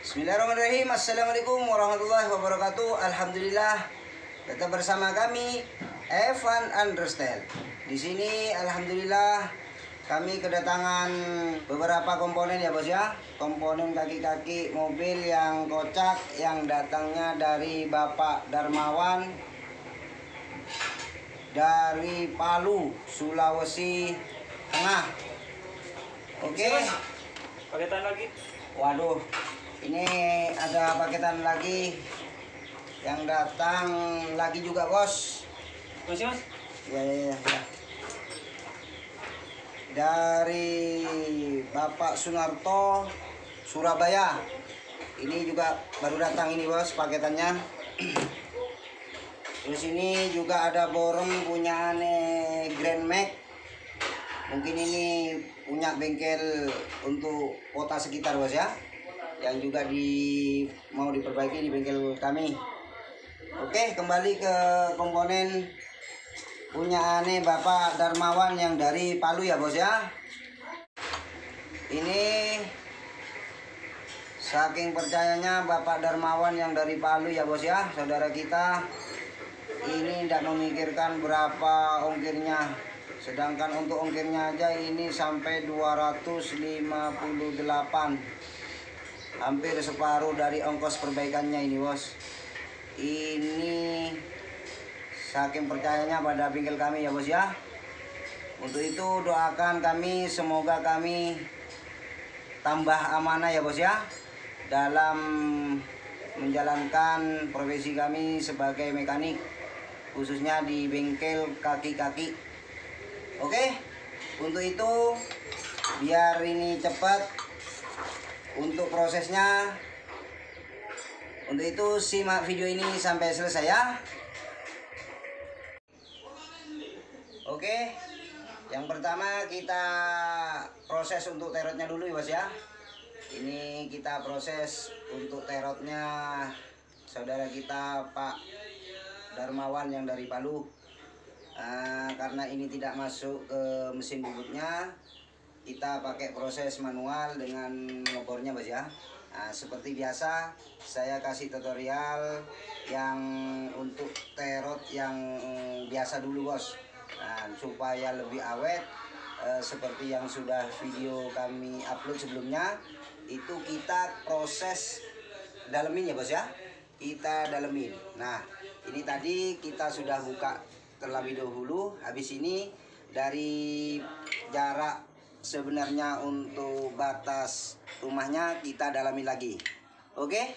Bismillahirrahmanirrahim. Assalamualaikum warahmatullahi wabarakatuh. Alhamdulillah tetap bersama kami Evan Understyle. Di sini alhamdulillah kami kedatangan beberapa komponen ya bos ya. Komponen kaki-kaki mobil yang kocak yang datangnya dari Bapak Darmawan dari Palu, Sulawesi Tengah. Oke. Paketan lagi. Waduh, ini ada paketan lagi yang datang lagi juga bos. Masih mas? Ya. Dari Bapak Sunarto, Surabaya. Ini juga baru datang ini bos paketannya. Terus ini juga ada borong punya Grand Max. Mungkin ini punya bengkel untuk kota sekitar bos ya, yang juga mau diperbaiki di bengkel kami. Oke, kembali ke komponen punya Bapak Darmawan yang dari Palu ya bos ya. Ini saking percayanya Bapak Darmawan yang dari Palu ya bos ya, saudara kita ini tidak memikirkan berapa ongkirnya. Sedangkan untuk ongkirnya aja ini sampai 258, hampir separuh dari ongkos perbaikannya ini bos. Ini saking percayanya pada bengkel kami ya bos ya. Untuk itu doakan kami, semoga kami tambah amanah ya bos ya dalam menjalankan profesi kami sebagai mekanik, khususnya di bengkel kaki-kaki. Oke, untuk itu biar ini cepat untuk prosesnya, untuk itu simak video ini sampai selesai ya. Oke, yang pertama kita proses untuk terotnya dulu ya bos ya. Ini kita proses untuk terotnya saudara kita Pak Darmawan yang dari Palu. Karena ini tidak masuk ke mesin bubutnya, kita pakai proses manual dengan ngebornya bos ya. Seperti biasa saya kasih tutorial yang untuk terot yang biasa dulu bos, supaya lebih awet. Seperti yang sudah video kami upload sebelumnya, itu kita proses dalemin ya bos ya, kita dalemin. Nah ini tadi kita sudah buka terlebih dahulu. Habis ini dari jarak sebenarnya untuk batas rumahnya kita dalami lagi. Oke.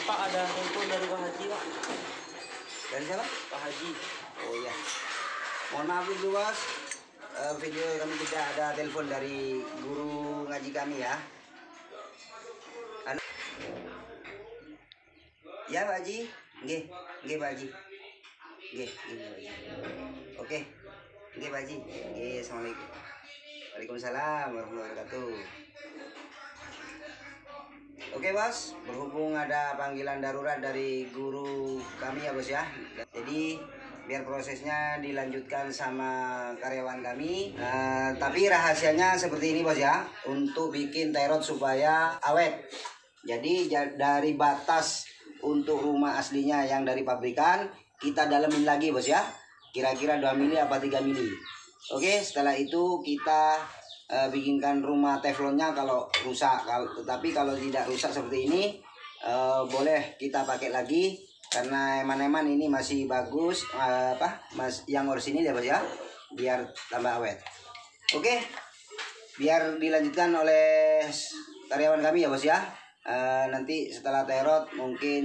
Pak, ada telepon dari Pak Haji pak. Dari siapa? Pak Haji. Oh ya, mohon maaf dulu bos, video kami tidak ada telepon dari guru ngaji kami ya. Ya Pak Haji, nggih Pak Haji, nggih Pak Haji. Oke, nggih Pak Haji, nggih, assalamualaikum. Waalaikumsalam warahmatullahi wabarakatuh. Oke bos, berhubung ada panggilan darurat dari guru kami ya bos ya, jadi biar prosesnya dilanjutkan sama karyawan kami. Tapi rahasianya seperti ini bos ya, untuk bikin terot supaya awet. Jadi dari batas untuk rumah aslinya yang dari pabrikan kita dalemin lagi bos ya, kira-kira 2 mili apa 3 mili. Oke, setelah itu kita bikinkan rumah teflonnya kalau rusak. Tetapi kalau tidak rusak seperti ini, boleh kita pakai lagi karena eman-eman ini masih bagus, yang orisinil ya bos ya, biar tambah awet. Oke, biar dilanjutkan oleh karyawan kami ya bos ya. Nanti setelah terot mungkin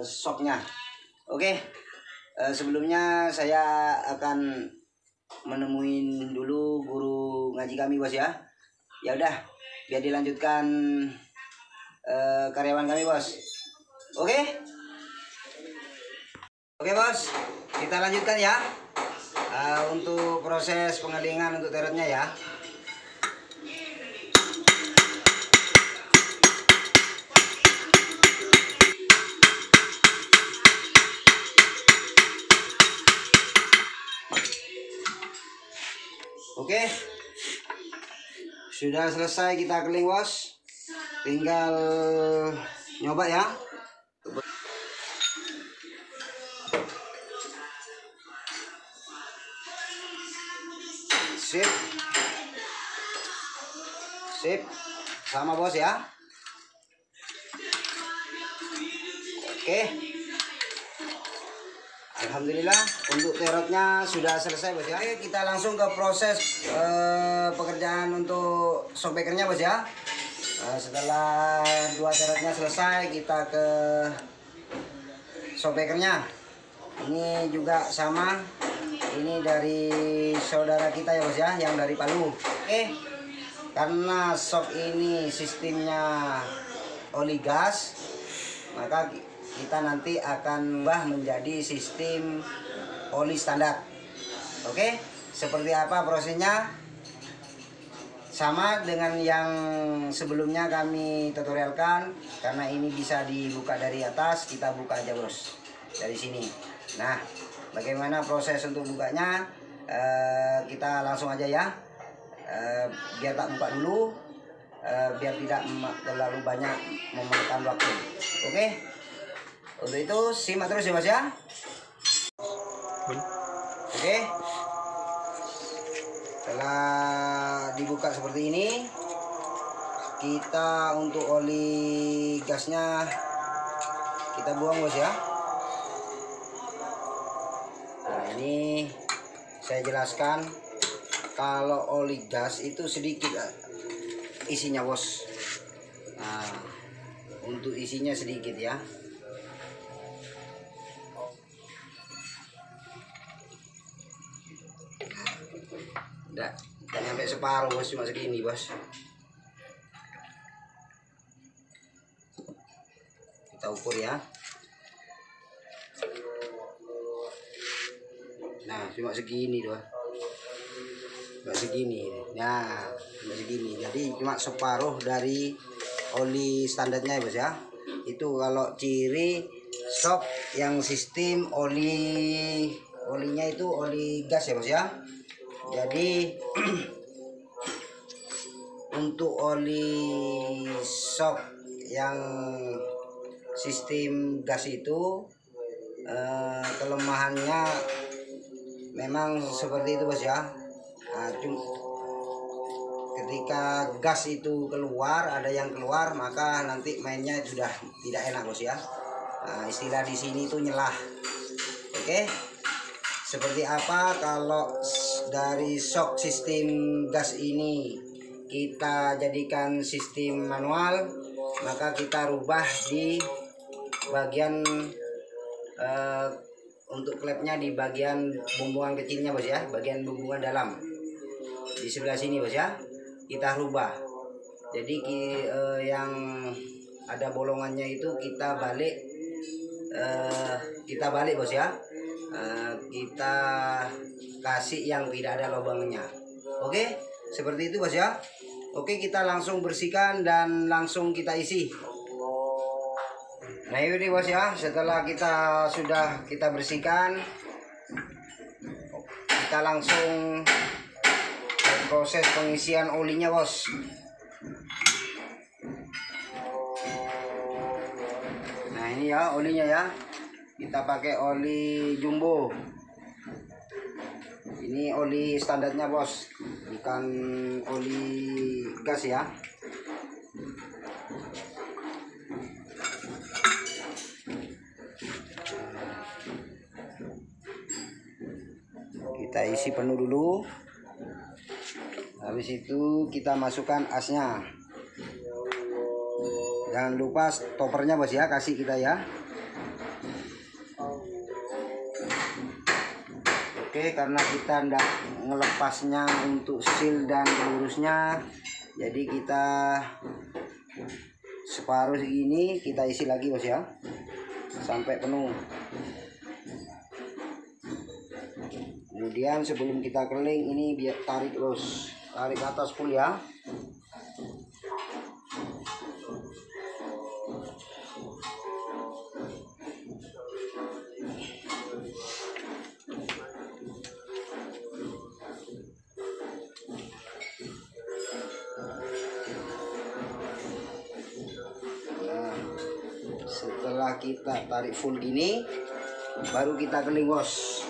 shocknya. Oke, sebelumnya saya akan menemuin dulu guru ngaji kami bos ya. Ya udah, biar dilanjutkan karyawan kami bos. Oke bos, kita lanjutkan ya untuk proses pengelingan untuk terotnya ya. Oke, sudah selesai kita keling bos, tinggal nyoba ya. Sip, sip, sama bos ya. Oke, alhamdulillah untuk terotnya sudah selesai bos ya. Oke, kita langsung ke proses pekerjaan untuk shockbreakernya bos ya. Setelah 2 terotnya selesai, kita ke shockbreakernya. Ini juga sama, ini dari saudara kita ya bos ya, yang dari Palu. Oke, karena shock ini sistemnya oli gas, maka kita nanti akan ubah menjadi sistem oli standar. Oke, seperti apa prosesnya? Sama dengan yang sebelumnya kami tutorialkan. Karena ini bisa dibuka dari atas, kita buka aja bos dari sini. Nah, bagaimana proses untuk bukanya? Kita langsung aja ya. Biar tak buka dulu, biar tidak terlalu banyak memakan waktu. Oke, untuk itu simak terus ya bos ya. Oke, setelah dibuka seperti ini, kita untuk oli gasnya kita buang bos ya. Nah, ini saya jelaskan, kalau oli gas itu sedikit isinya bos. Nah, untuk isinya sedikit ya. Enggak nyampe separuh bos, cuma segini bos. Kita ukur ya. Nah, cuma segini doang. Cuma segini. Nah, cuma segini. Jadi cuma separuh dari oli standarnya ya bos ya. Itu kalau ciri shock yang sistem olinya itu oli gas ya bos ya. Jadi untuk oli shock yang sistem gas itu kelemahannya memang seperti itu bos ya. Nah, ketika gas itu keluar, ada yang keluar, maka nanti mainnya sudah tidak enak bos ya. Nah, istilah di sini itu nyelah. Oke, seperti apa kalau dari shock sistem gas ini kita jadikan sistem manual, maka kita rubah di bagian untuk klepnya, di bagian bumbungan kecilnya bos ya, bagian bumbungan dalam di sebelah sini bos ya, kita rubah. Jadi yang ada bolongannya itu kita balik bos ya. Kita kasih yang tidak ada lubangnya. Oke, seperti itu bos ya. Oke, kita langsung bersihkan dan langsung kita isi. Nah ini bos ya, setelah kita bersihkan, kita langsung proses pengisian olinya bos. Nah ini ya olinya ya, kita pakai oli jumbo. Ini oli standarnya bos, bukan oli gas ya. Kita isi penuh dulu. Habis itu kita masukkan asnya. Jangan lupa stoppernya bos ya, kasih kita ya. Oke, karena kita hendak ngelepasnya untuk seal dan lurusnya, jadi kita separuh segini kita isi lagi bos ya, sampai penuh. Kemudian sebelum kita keling ini biar tarik bos, tarik ke atas full ya. kita tarik full gini, baru kita keling bos.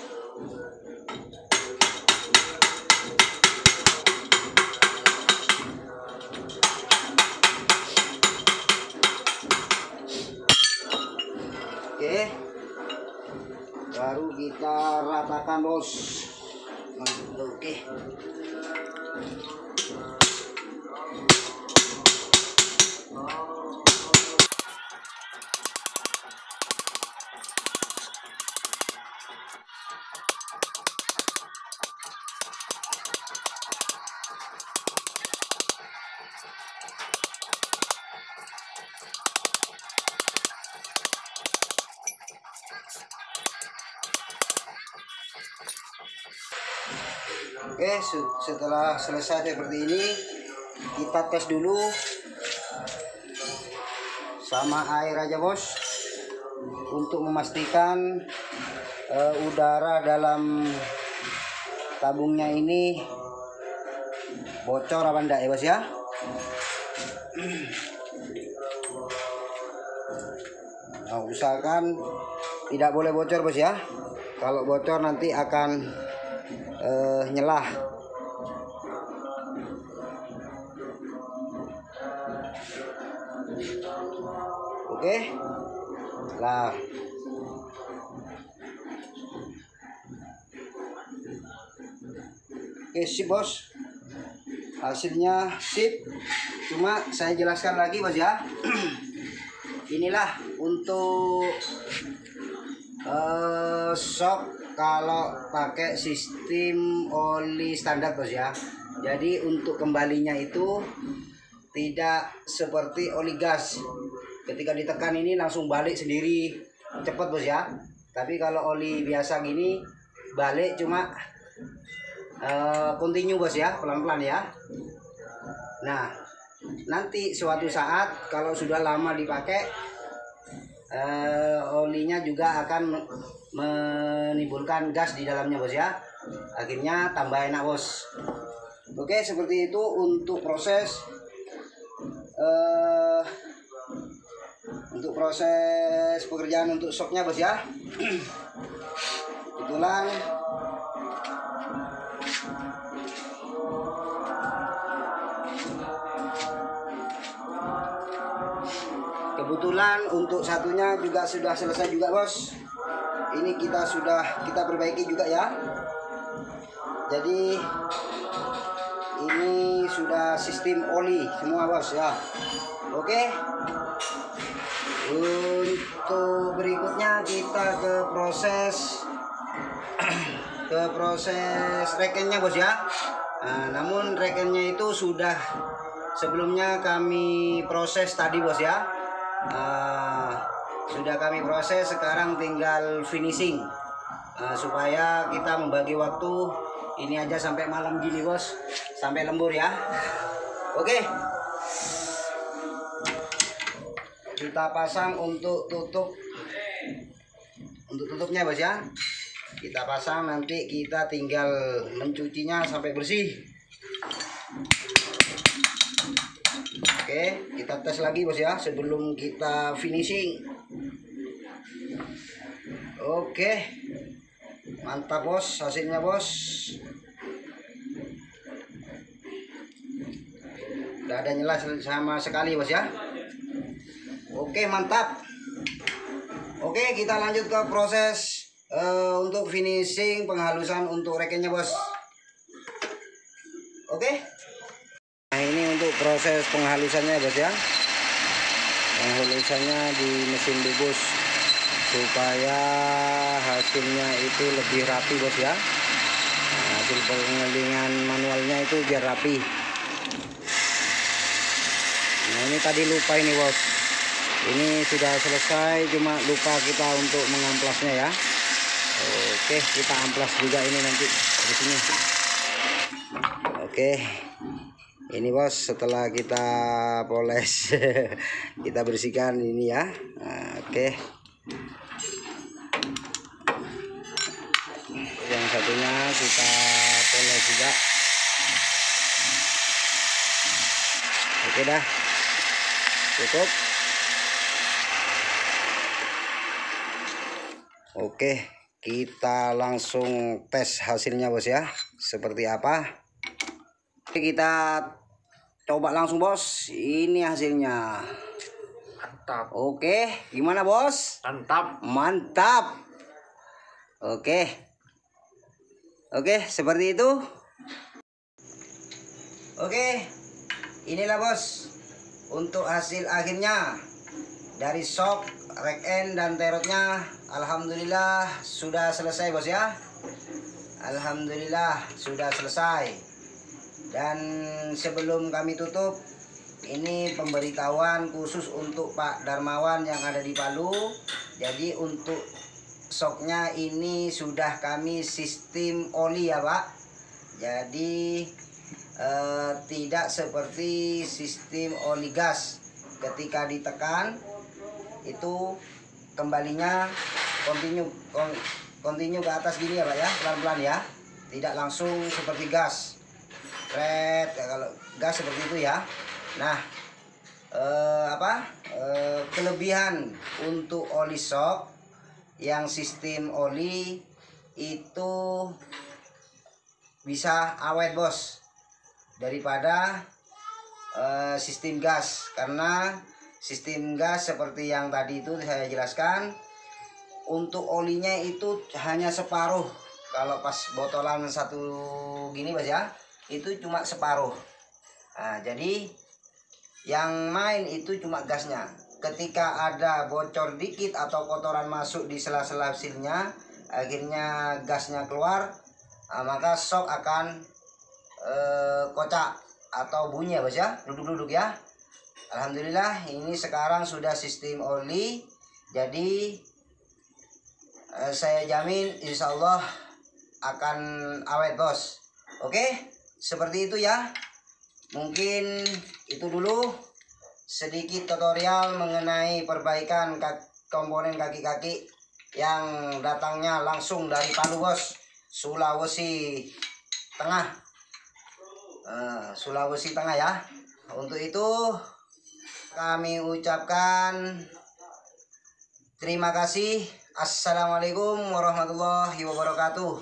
Oke, baru kita ratakan bos. Oke. Oke, setelah selesai seperti ini, kita tes dulu sama air aja bos, untuk memastikan udara dalam tabungnya ini bocor apa enggak ya bos ya. Nah, usahakan tidak boleh bocor bos ya. Kalau bocor nanti akan nyelah. Oke. Lah. Oke, sip bos. Hasilnya sip. Cuma saya jelaskan lagi bos ya. Inilah untuk shock kalau pakai sistem oli standar bos ya. Jadi untuk kembalinya itu tidak seperti oli gas, ketika ditekan ini langsung balik sendiri cepat bos ya. Tapi kalau oli biasa gini balik cuma continue bos ya, pelan-pelan ya. Nah nanti suatu saat kalau sudah lama dipakai, olinya juga akan menimbulkan gas di dalamnya bos ya, akhirnya tambah enak bos. Oke, seperti itu untuk proses pekerjaan untuk shocknya bos ya. Kebetulan untuk satunya juga sudah selesai juga bos. Ini kita perbaiki juga ya. Jadi ini sudah sistem oli semua bos ya. Oke. Untuk berikutnya kita ke proses rekennya bos ya. Nah, namun rekennya itu sudah sebelumnya kami proses tadi bos ya. Sudah kami proses, sekarang tinggal finishing, supaya kita membagi waktu ini aja sampai malam gini bos, sampai lembur ya. Oke, kita pasang untuk tutupnya bos ya. Kita pasang, nanti kita tinggal mencucinya sampai bersih. Oke, kita tes lagi bos ya sebelum kita finishing. Oke, mantap bos hasilnya bos. Udah ada nyala sama sekali bos ya. Oke, mantap. Oke, kita lanjut ke proses untuk finishing penghalusan untuk rekennya bos. Oke. Nah, ini untuk proses penghalusannya bos ya. Penghalusannya di mesin bubus supaya hasilnya itu lebih rapi bos ya. Nah, hasil penggilingan manualnya itu biar rapi. Nah, ini tadi lupa ini bos. Ini sudah selesai, cuma lupa kita untuk mengamplasnya ya. Oke, kita amplas juga ini nanti di sini. Oke. Ini bos, setelah kita poles kita bersihkan ini ya. Nah, oke. Yang satunya kita poles juga. Oke dah, cukup. Oke, kita langsung tes hasilnya bos ya, seperti apa. Oke, kita coba langsung bos, ini hasilnya. Mantap. Oke, gimana bos? Mantap. Mantap. Oke, seperti itu. Oke, inilah bos untuk hasil akhirnya dari shock, rek end dan terotnya. Alhamdulillah sudah selesai bos ya. Alhamdulillah sudah selesai. Dan sebelum kami tutup, ini pemberitahuan khusus untuk Pak Darmawan yang ada di Palu. Jadi untuk shocknya ini sudah kami sistem oli ya Pak. Jadi tidak seperti sistem oli gas, ketika ditekan itu kembalinya continue ke atas gini ya Pak ya, pelan-pelan ya, tidak langsung seperti gas red kalau gas seperti itu ya. Nah kelebihan untuk oli shock yang sistem oli itu bisa awet bos daripada sistem gas, karena sistem gas seperti yang tadi itu saya jelaskan, untuk olinya itu hanya separuh. Kalau pas botolan satu gini bos ya, itu cuma separuh. Nah, jadi yang main itu cuma gasnya. Ketika ada bocor dikit atau kotoran masuk di sela-sela silnya, akhirnya gasnya keluar, maka shock akan kocak atau bunyi ya bos ya, duduk-duduk ya. Alhamdulillah ini sekarang sudah sistem oli, jadi saya jamin insya Allah akan awet bos. Oke, seperti itu ya. Mungkin itu dulu sedikit tutorial mengenai perbaikan komponen kaki-kaki yang datangnya langsung dari Palu bos, Sulawesi Tengah. Sulawesi Tengah ya. Untuk itu kami ucapkan terima kasih. Assalamualaikum warahmatullahi wabarakatuh.